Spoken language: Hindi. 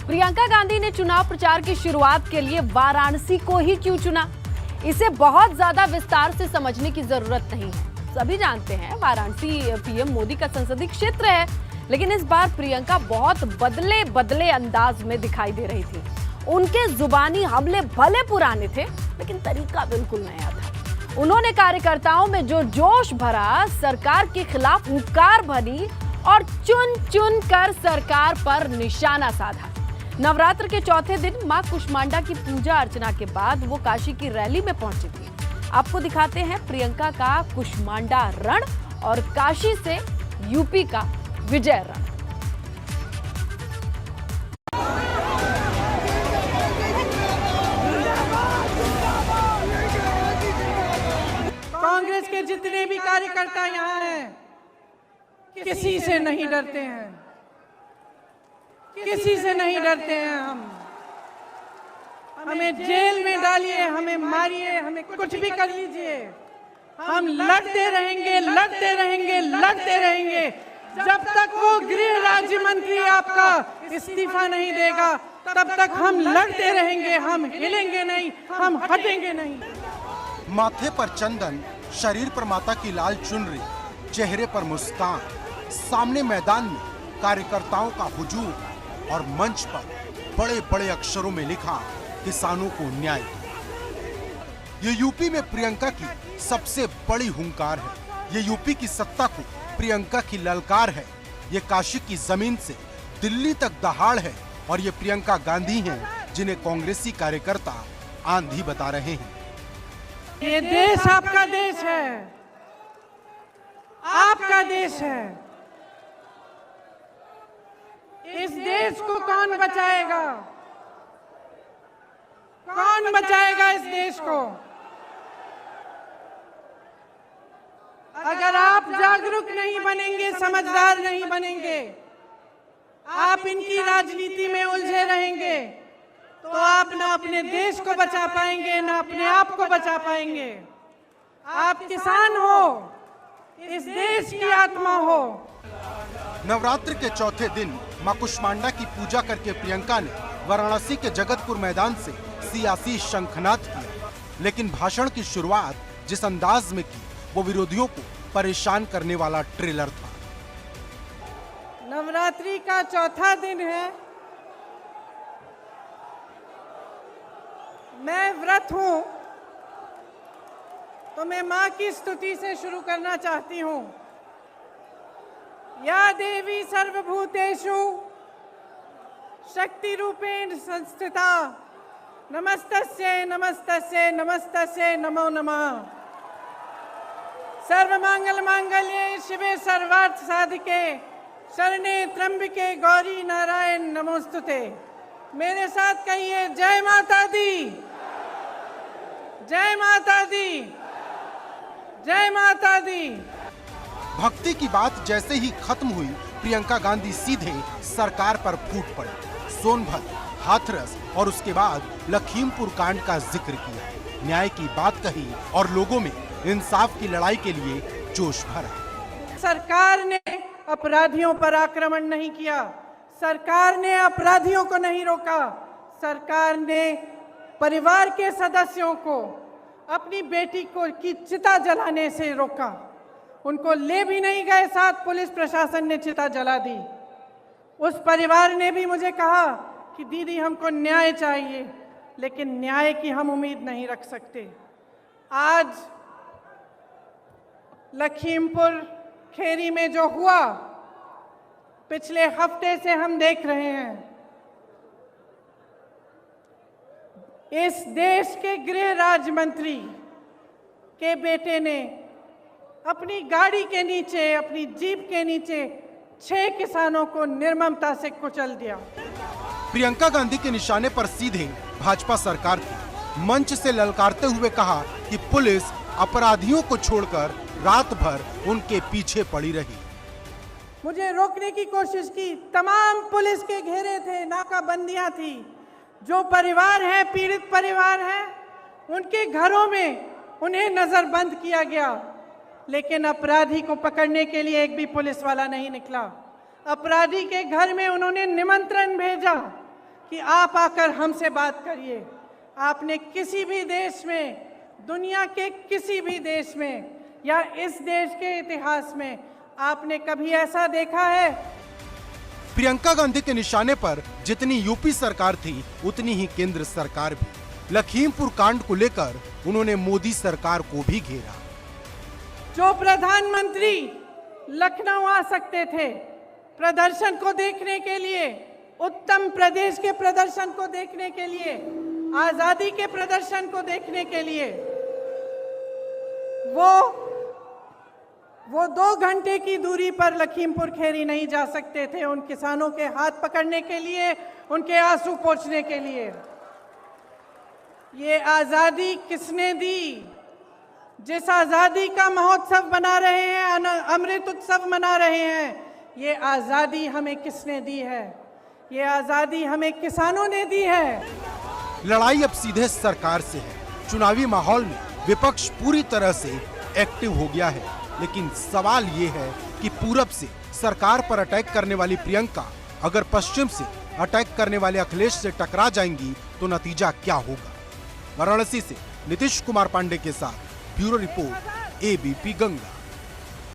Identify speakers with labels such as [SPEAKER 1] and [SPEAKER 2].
[SPEAKER 1] प्रियंका गांधी ने चुनाव प्रचार की शुरुआत के लिए वाराणसी को ही क्यों चुना? इसे बहुत ज्यादा विस्तार से समझने की जरूरत नहीं है। सभी जानते हैं वाराणसी पीएम मोदी का संसदीय क्षेत्र है, लेकिन इस बार प्रियंका बहुत बदले अंदाज में दिखाई दे रही थी। उनके जुबानी हमले भले पुराने थे, लेकिन तरीका बिल्कुल नया था। उन्होंने कार्यकर्ताओं में जो जोश भरा, सरकार के खिलाफ हुंकार भरी और चुन चुन कर सरकार पर निशाना साधा। नवरात्र के चौथे दिन मां कुष्मांडा की पूजा अर्चना के बाद वो काशी की रैली में पहुंची थी। आपको दिखाते हैं प्रियंका का कुष्मांडा रण और काशी से यूपी का विजय रण।
[SPEAKER 2] कांग्रेस के जितने भी कार्यकर्ता यहाँ हैं, किसी से नहीं डरते हैं, किसी से नहीं डरते हैं। हमें जेल में डालिए, हमें मारिए, हमें कुछ भी कर लीजिए, हम लड़ते रहेंगे, लड़ते रहेंगे, लड़ते रहेंगे जब तक वो गृह राज्य मंत्री आपका इस्तीफा नहीं देगा, तब तक हम लड़ते रहेंगे। हम हिलेंगे नहीं, हम हटेंगे नहीं।
[SPEAKER 3] माथे पर चंदन, शरीर पर माता की लाल चुनरी, चेहरे पर मुस्कान, सामने मैदान में कार्यकर्ताओं का हुजूम और मंच पर बड़े बड़े अक्षरों में लिखा किसानों को न्याय। ये यूपी में प्रियंका की सबसे बड़ी हुंकार है। ये यूपी की सत्ता को प्रियंका की ललकार है। ये काशी की जमीन से दिल्ली तक दहाड़ है और ये प्रियंका गांधी हैं जिन्हें कांग्रेसी कार्यकर्ता आंधी बता रहे हैं।
[SPEAKER 2] ये देश आपका देश है, आपका देश है। इस देश को कौन बचाएगा? कौन बचाएगा इस देश को? अगर आप जागरूक नहीं बनेंगे, समझदार नहीं बनेंगे, आप इनकी राजनीति में उलझे रहेंगे, तो आप ना अपने देश को बचा पाएंगे, ना अपने आप को बचा पाएंगे। आप किसान हो, इस देश की आत्मा हो।
[SPEAKER 3] नवरात्र के चौथे दिन मां कुष्मांडा की पूजा करके प्रियंका ने वाराणसी के जगतपुर मैदान से सियासी शंखनाद किया, लेकिन भाषण की शुरुआत जिस अंदाज में की वो विरोधियों को परेशान करने वाला ट्रेलर था।
[SPEAKER 2] नवरात्रि का चौथा दिन है, मैं व्रत हूं, तो मैं मां की स्तुति से शुरू करना चाहती हूं। या देवी सर्वभूतेषु शक्ति रूपेण संस्थिता, नमस्तस्यै नमस्तस्यै नमस्तस्यै नमो नमः। सर्वमंगल मांगल्ये शिवे सर्वार्थ साधिके, शरणे त्र्यंबके गौरी नारायण नमोस्तुते। मेरे साथ कहिए, जय माता दी, जय माता दी, जय माता दी।
[SPEAKER 3] भक्ति की बात जैसे ही खत्म हुई, प्रियंका गांधी सीधे सरकार पर फूट पड़े। सोनभद्र, हाथरस और उसके बाद लखीमपुर कांड का जिक्र किया, न्याय की बात कही और लोगों में इंसाफ की लड़ाई के लिए जोश भरा।
[SPEAKER 2] सरकार ने अपराधियों पर आक्रमण नहीं किया, सरकार ने अपराधियों को नहीं रोका, सरकार ने परिवार के सदस्यों को अपनी बेटी को की चिता जलाने से रोका। उनको ले भी नहीं गए साथ, पुलिस प्रशासन ने चिता जला दी। उस परिवार ने भी मुझे कहा कि दीदी हमको न्याय चाहिए, लेकिन न्याय की हम उम्मीद नहीं रख सकते। आज लखीमपुर खेरी में जो हुआ, पिछले हफ्ते से हम देख रहे हैं। इस देश के गृह राज्य मंत्री के बेटे ने अपनी गाड़ी के नीचे, अपनी जीप के नीचे 6 किसानों को निर्ममता से कुचल दिया।
[SPEAKER 3] प्रियंका गांधी के निशाने पर सीधे भाजपा सरकार थी। मंच से ललकारते हुए कहा कि पुलिस अपराधियों को छोड़कर रात भर उनके पीछे पड़ी रही।
[SPEAKER 2] मुझे रोकने की कोशिश की, तमाम पुलिस के घेरे थे, नाकाबंदियां थी। जो परिवार है, पीड़ित परिवार है, उनके घरों में उन्हें नजरबंद किया गया, लेकिन अपराधी को पकड़ने के लिए एक भी पुलिस वाला नहीं निकला। अपराधी के घर में उन्होंने निमंत्रण भेजा कि आप आकर हमसे बात करिए। आपने किसी भी देश में, दुनिया के किसी भी देश में या इस देश के इतिहास में आपने कभी ऐसा देखा है?
[SPEAKER 3] प्रियंका गांधी के निशाने पर जितनी यूपी सरकार थी उतनी ही केंद्र सरकार भी। लखीमपुर कांड को लेकर उन्होंने मोदी सरकार को भी घेरा।
[SPEAKER 2] जो प्रधानमंत्री लखनऊ आ सकते थे प्रदर्शन को देखने के लिए, उत्तर प्रदेश के प्रदर्शन को देखने के लिए, आजादी के प्रदर्शन को देखने के लिए, वो 2 घंटे की दूरी पर लखीमपुर खेरी नहीं जा सकते थे उन किसानों के हाथ पकड़ने के लिए, उनके आंसू पोंछने के लिए। ये आजादी किसने दी? जिस आजादी का महोत्सव बना रहे हैं, अमृत उत्सव मना रहे हैं, ये आजादी हमें किसने दी है? ये आजादी हमें किसानों ने दी है।
[SPEAKER 3] लड़ाई अब सीधे सरकार से है। चुनावी माहौल में विपक्ष पूरी तरह से एक्टिव हो गया है, लेकिन सवाल ये है कि पूरब से सरकार पर अटैक करने वाली प्रियंका अगर पश्चिम से अटैक करने वाले अखिलेश से टकरा जाएंगी तो नतीजा क्या होगा? वाराणसी से नीतीश कुमार पांडे के साथ ब्यूरो रिपोर्ट, एबीपी गंगा।